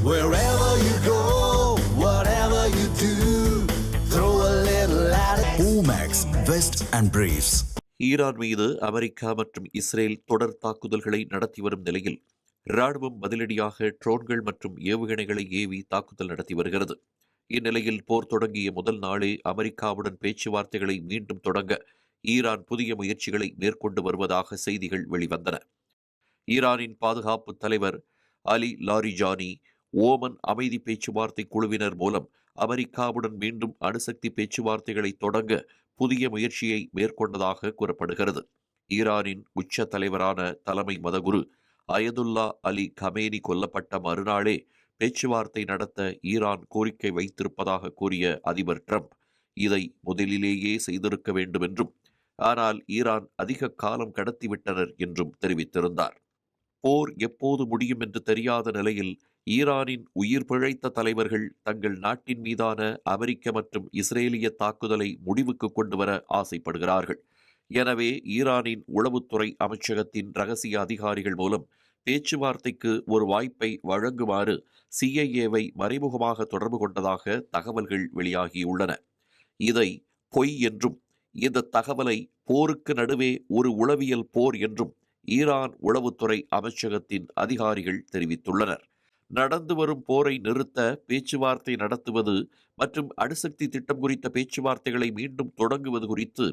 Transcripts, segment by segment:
Wherever you go, whatever you do, throw a little at it. Omax, Vest and Briefs. Iran மீது America மற்றும் Israel தொடர் தாக்குதல்களை நடத்தி வரும் நிலையில் இராணுவம் பதிலடியாக ட்ரோன்கள் மற்றும் ஏவுகணைகளை ஏவி தாக்குதல் நடத்தி வருகிறது. இந்நிலையில் போர் தொடங்கிய முதல் நாளே அமெரிக்காவுடன் பேச்சுவார்த்தைகளை மீண்டும் தொடங்க ஈரான் புதிய முயற்சிகளை மேற்கொண்டு வருவதாக செய்திகள் வெளிவந்தன. ஈரானின் பாதுகாப்பு தலைவர் அலி லாரிஜானி ஓமன் அமைதி பேச்சுவார்த்தை குழுவினர் மூலம் அமெரிக்காவுடன் மீண்டும் அணுசக்தி பேச்சுவார்த்தைகளை தொடங்க புதிய முயற்சியை மேற்கொண்டதாக கூறப்படுகிறது. ஈரானின் உச்ச தலைவரான தலைமை மதகுரு அயதுல்லா அலி கமேனி கொல்லப்பட்ட மறுநாளே பேச்சுவார்த்தை நடத்த ஈரான் கோரிக்கை வைத்திருப்பதாக கூறிய அதிபர் ட்ரம்ப் இதை முதலிலேயே செய்திருக்க வேண்டும் என்றும், ஆனால் ஈரான் அதிக காலம் கடத்திவிட்டனர் என்றும் தெரிவித்திருந்தார். போர் எப்போது முடியும் என்று தெரியாத நிலையில் ஈரானின் உயிர் பிழைத்த தலைவர்கள் தங்கள் நாட்டின் மீதான அமெரிக்க மற்றும் இஸ்ரேலிய தாக்குதலை முடிவுக்கு கொண்டு வர ஆசைப்படுகிறார்கள். எனவே ஈரானின் உளவுத்துறை அமைச்சகத்தின் இரகசிய அதிகாரிகள் மூலம் பேச்சுவார்த்தைக்கு ஒரு வாய்ப்பை வழங்குமாறு சிஐஏவை மறைமுகமாக தொடர்பு கொண்டதாக தகவல்கள் வெளியாகியுள்ளன. இதை பொய் என்றும், இந்த தகவலை போருக்கு நடுவே ஒரு உளவியல் போர் என்றும் ஈரான் உளவுத்துறை அமைச்சகத்தின் அதிகாரிகள் தெரிவித்துள்ளனர். நடந்து வரும் போரை நிறுத்த பேச்சுவார்த்தை நடத்துவது மற்றும் அணுசக்தி திட்டம் குறித்த பேச்சுவார்த்தைகளை மீண்டும் தொடங்குவது குறித்து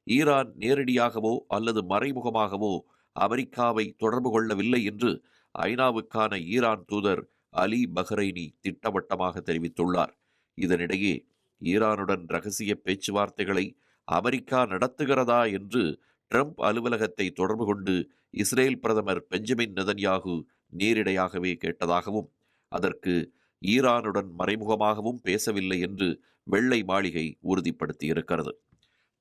ஈரான் நேரடியாகவோ அல்லது மறைமுகமாகவோ அமெரிக்காவை தொடர்பு கொள்ளவில்லை என்று ஐநாவுக்கான ஈரான் தூதர் அலி பஹ்ரைனி திட்டவட்டமாக தெரிவித்துள்ளார். இதனிடையே ஈரானுடன் இரகசிய பேச்சுவார்த்தைகளை அமெரிக்கா நடத்துகிறதா என்று ட்ரம்ப் அலுவலகத்தை தொடர்பு கொண்டு இஸ்ரேல் பிரதமர் பெஞ்சமின் நெதன்யாகு நேரிடையாகவே கேட்டதாகவும், அதற்கு ஈரானுடன் மறைமுகமாகவும் பேசவில்லை என்று வெள்ளை மாளிகை உறுதிப்படுத்தியிருக்கிறது.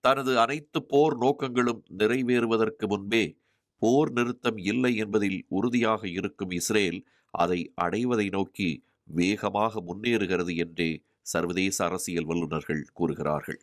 தனது அனைத்து போர் நோக்கங்களும் நிறைவேறுவதற்கு முன்பே போர் நிறுத்தம் இல்லை என்பதில் உறுதியாக இருக்கும் இஸ்ரேல் அதை அடைவதை நோக்கி வேகமாக முன்னேறுகிறது என்றே சர்வதேச அரசியல் வல்லுநர்கள் கூறுகிறார்கள்.